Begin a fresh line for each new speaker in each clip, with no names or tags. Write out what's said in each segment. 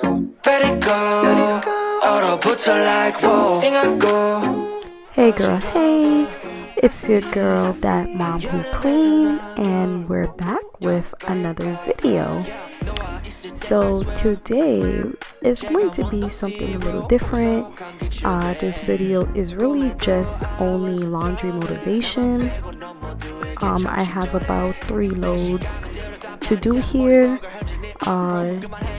Hey girl, hey, it's your girl, that mom who clean, and we're back with another video. So today is going to be something a little different. This video is really just only laundry motivation. I have about 3 loads to do here.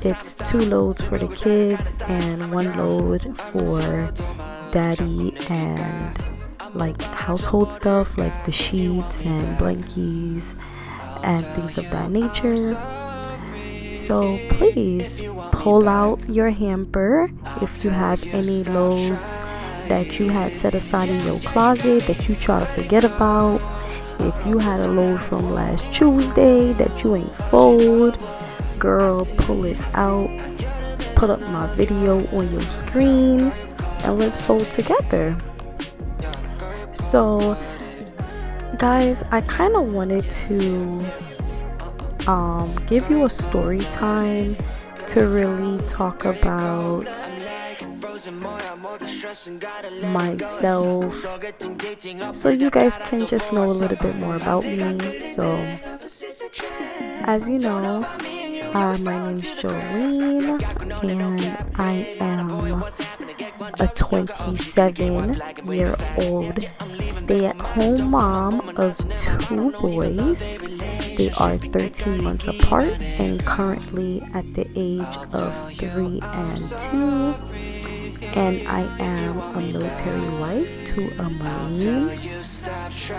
It's 2 loads for the kids and 1 load for daddy and like household stuff like the sheets and blankies and things of that nature. So please pull out your hamper if you have any loads that you had set aside in your closet that you try to forget about. If you had a load from last Tuesday that you ain't fold, girl, pull it out, put up my video on your screen, and let's fold together. So guys, I kind of wanted to give you a story time to really talk about myself, so you guys can just know a little bit more about me. So as you know, my name is Jolene, and I am a 27-year-old stay-at-home mom of 2 boys. They are 13 months apart and currently at the age of 3 and 2. And I am a military wife to a Marine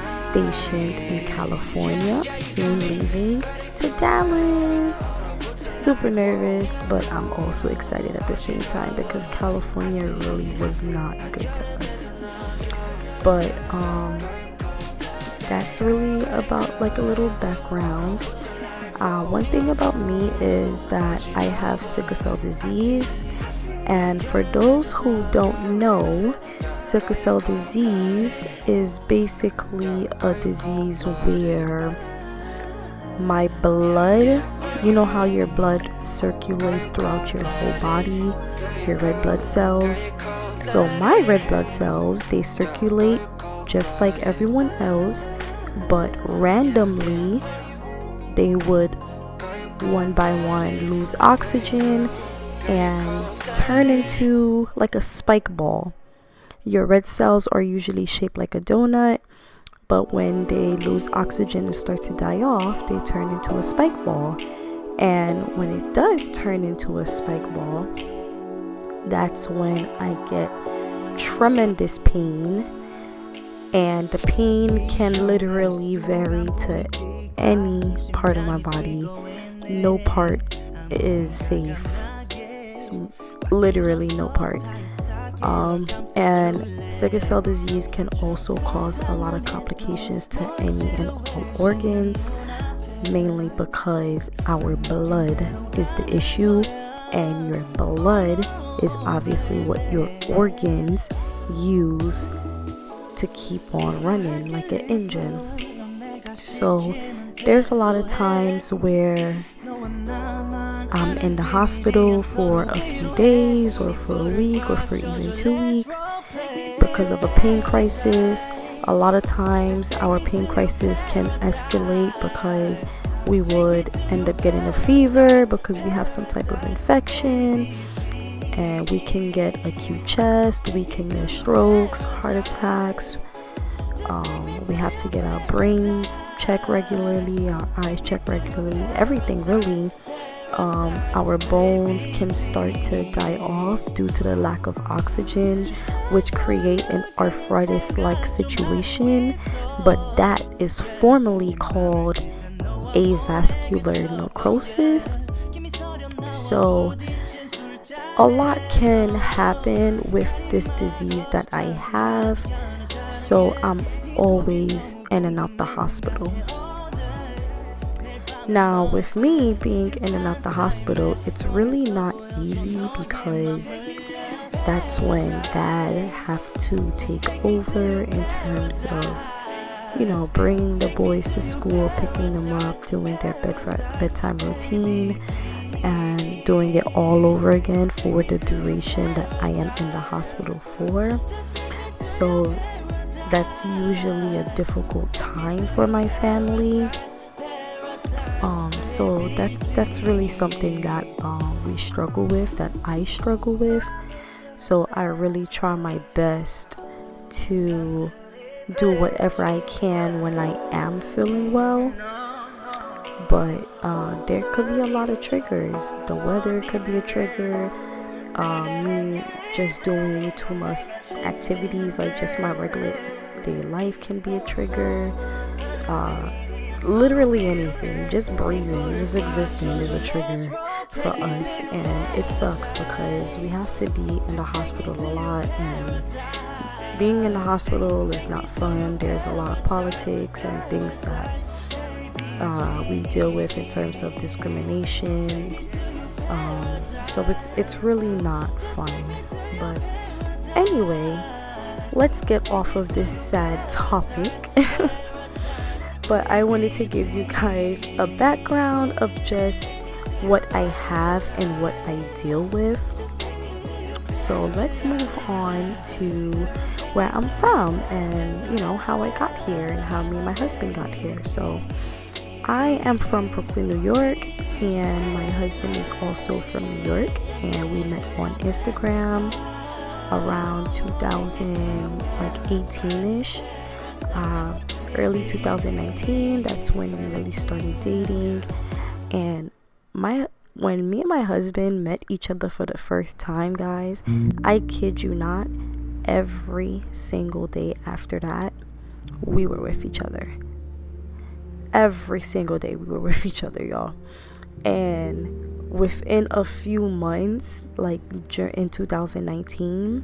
stationed in California, soon leaving to Dallas. Super nervous, but I'm also excited at the same time because California really was not good to us. But that's really about like a little background. One thing about me is that I have Sicklecell Disease, and for those who don't know, Sicklecell Disease is basically a disease where my blood, you know how your blood circulates throughout your whole body, your red blood cells. So my red blood cells, they circulate just like everyone else, but randomly they would one by one lose oxygen and turn into like a spike ball. Your red cells are usually shaped like a donut, but when they lose oxygen and start to die off, they turn into a spike ball. And when it does turn into a spike ball, that's when I get tremendous pain, and the pain can literally vary to any part of my body. No part is safe, literally no part. And sickle disease can also cause a lot of complications to any and all organs, mainly because our blood is the issue, and your blood is obviously what your organs use to keep on running like an engine. So there's a lot of times where I'm in the hospital for a few days or for a week or for even 2 weeks because of a pain crisis. A lot of times our pain crisis can escalate because we would end up getting a fever because we have some type of infection, and we can get acute chest, we can get strokes, heart attacks. We have to get our brains checked regularly, our eyes checked regularly, everything really. Our bones can start to die off due to the lack of oxygen, which create an arthritis-like situation, but that is formally called avascular necrosis. So a lot can happen with this disease that I have, so I'm always in and out the hospital. Now, with me being in and out the hospital, it's really not easy because that's when dad have to take over in terms of, you know, bringing the boys to school, picking them up, doing their bedtime routine, and doing it all over again for the duration that I am in the hospital for. So that's usually a difficult time for my family. So that's really something that we struggle with, that I struggle with. So I really try my best to do whatever I can when I am feeling well. But there could be a lot of triggers. The weather could be a trigger. Me just doing too much activities, like just my regular day life, can be a trigger. Literally anything, just breathing, just existing is a trigger for us, and it sucks because we have to be in the hospital a lot, and being in the hospital is not fun. There's a lot of politics and things that we deal with in terms of discrimination, so it's really not fun. But anyway, let's get off of this sad topic. But I wanted to give you guys a background of just what I have and what I deal with. So let's move on to where I'm from, and how I got here and how me and my husband got here. So I am from Brooklyn, New York, and my husband is also from New York, and we met on Instagram around 2018-ish. Early 2019, that's when we really started dating. And when me and my husband met each other for the first time, guys, I kid you not, every single day after that, we were with each other. Every single day we were with each other, y'all. And within a few months, like in 2019,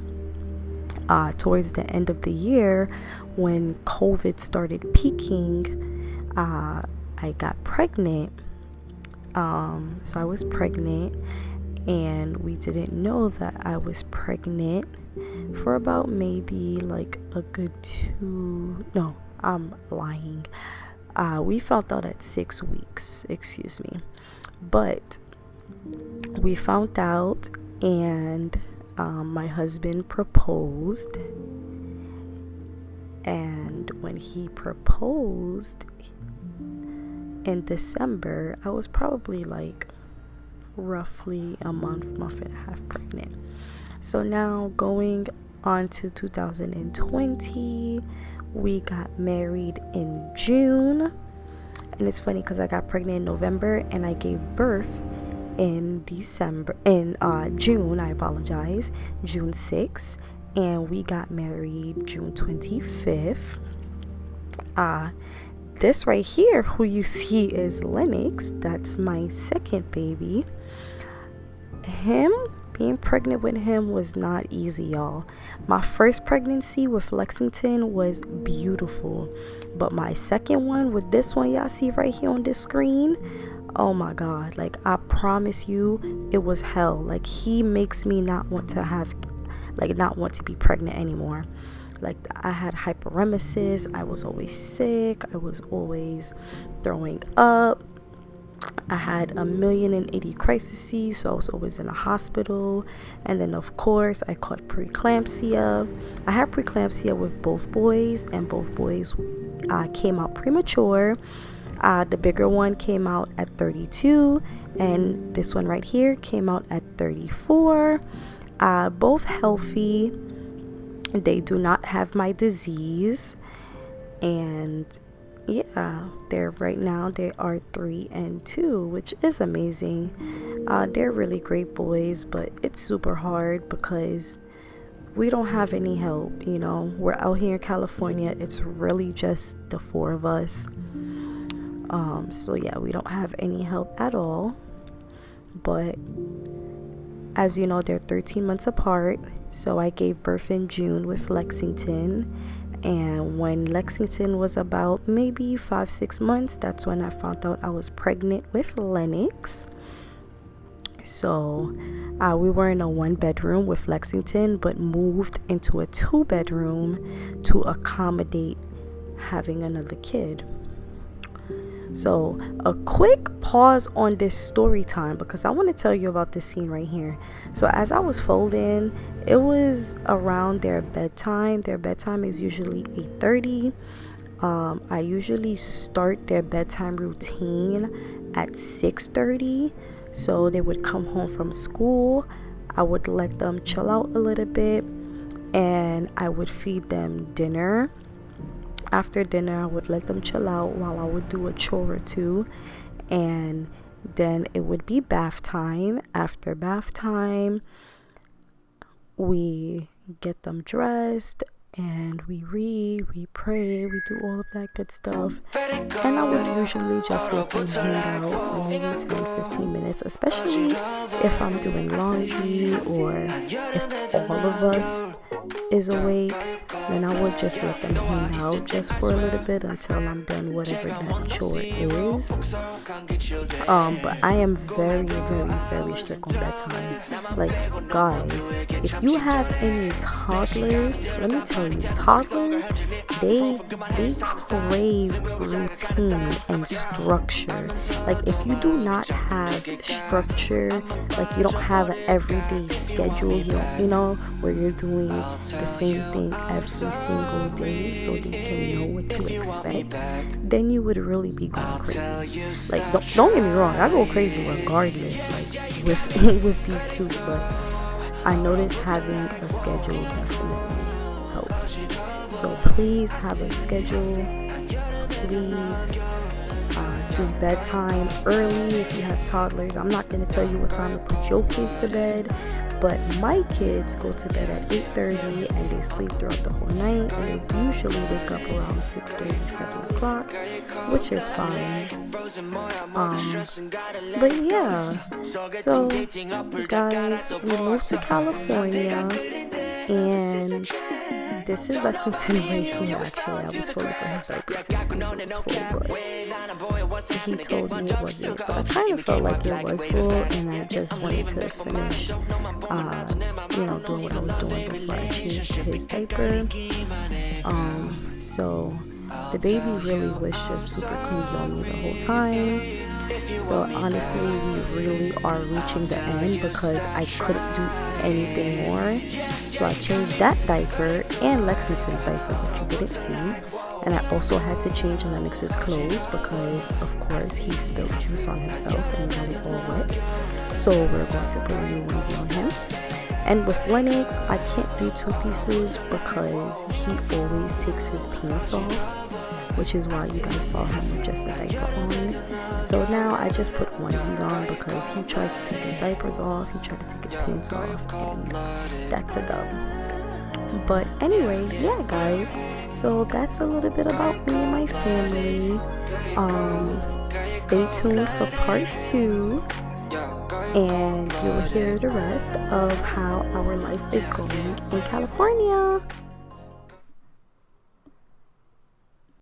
towards the end of the year, when COVID started peaking, I got pregnant. So I was pregnant, and we didn't know that I was pregnant for about maybe like a good I'm lying. We found out at 6 weeks, excuse me. But we found out, and my husband proposed. And when he proposed in December, I was probably like roughly a month and a half pregnant. So now going on to 2020, we got married in June. And it's funny because I got pregnant in November and I gave birth in June, June 6th. And we got married June 25th. This right here, who you see is Lennox. That's my second baby. Being pregnant with him was not easy, y'all. My first pregnancy with Lexington was beautiful. But my second one with this one y'all see right here on this screen, oh my God. Like, I promise you, it was hell. Like, he makes me not want to be pregnant anymore. Like, I had hyperemesis. I was always sick. I was always throwing up. I had 1,080,000 crises, so I was always in a hospital. And then of course I caught preeclampsia. I had preeclampsia with both boys, and both boys came out premature. The bigger one came out at 32, and this one right here came out at 34. Both healthy. They do not have my disease, and yeah, right now they are 3 and 2, which is amazing. They're really great boys, but it's super hard because we don't have any help. We're out here in California. It's really just the 4 of us. So yeah, we don't have any help at all. But as you know, they're 13 months apart. So I gave birth in June with Lexington. And when Lexington was about maybe 5-6 months, that's when I found out I was pregnant with Lennox. So we were in a 1-bedroom with Lexington, but moved into a 2-bedroom to accommodate having another kid. So a quick pause on this story time, because I want to tell you about this scene right here. So as I was folding, it was around their bedtime. Their bedtime is usually 8:30. I usually start their bedtime routine at 6:30. So they would come home from school. I would let them chill out a little bit, and I would feed them dinner. After dinner, I would let them chill out while I would do a chore or two, and then it would be bath time. After bath time, we get them dressed and we read, we pray, we do all of that good stuff. And I would usually just let them hang out for maybe 10-15 minutes, especially if I'm doing laundry or if all of us is awake. Then I would just let them hang out just for a little bit until I'm done whatever that chore is. But I am very, very, very strict on bedtime. Like, guys, if you have any toddlers, let me tell you, toddlers, they crave routine and structure. Like, if you do not have structure, like you don't have an everyday schedule, you know, where you're doing the same thing every single day so they can know what to expect, then you would really be going crazy. Like, don't get me wrong, I go crazy regardless, like with these two, but I notice having a schedule definitely helps. So please have a schedule. Please do bedtime early if you have toddlers. I'm not going to tell you what time to put your kids to bed, but my kids go to bed at 8:30 and they sleep throughout the whole night, and they usually wake up around 6:30, 7 o'clock, which is fine. But yeah, so guys, we moved to California, and this is Lexington right here. Actually, I was fully for his diaper to see if it was full, but he told me it wasn't. But I kind of felt like it was full, and I just wanted to finish, doing what I was doing before I changed his diaper. So the baby really was just super clingy on me the whole time. So honestly, we really are reaching the end because I couldn't do anything more. So I changed that diaper and Lexington's diaper, which you didn't see. And I also had to change Lennox's clothes because, of course, he spilled juice on himself and got it all wet. So we're going to put a new onesie on him. And with Lennox, I can't do two pieces because he always takes his pants off, which is why you guys saw him with just a diaper on. So now I just put onesies on because he tries to take his diapers off, he tried to take his pants off, and that's a dub. But anyway, yeah guys, so that's a little bit about me and my family. Stay tuned for part 2, and you'll hear the rest of how our life is going in California.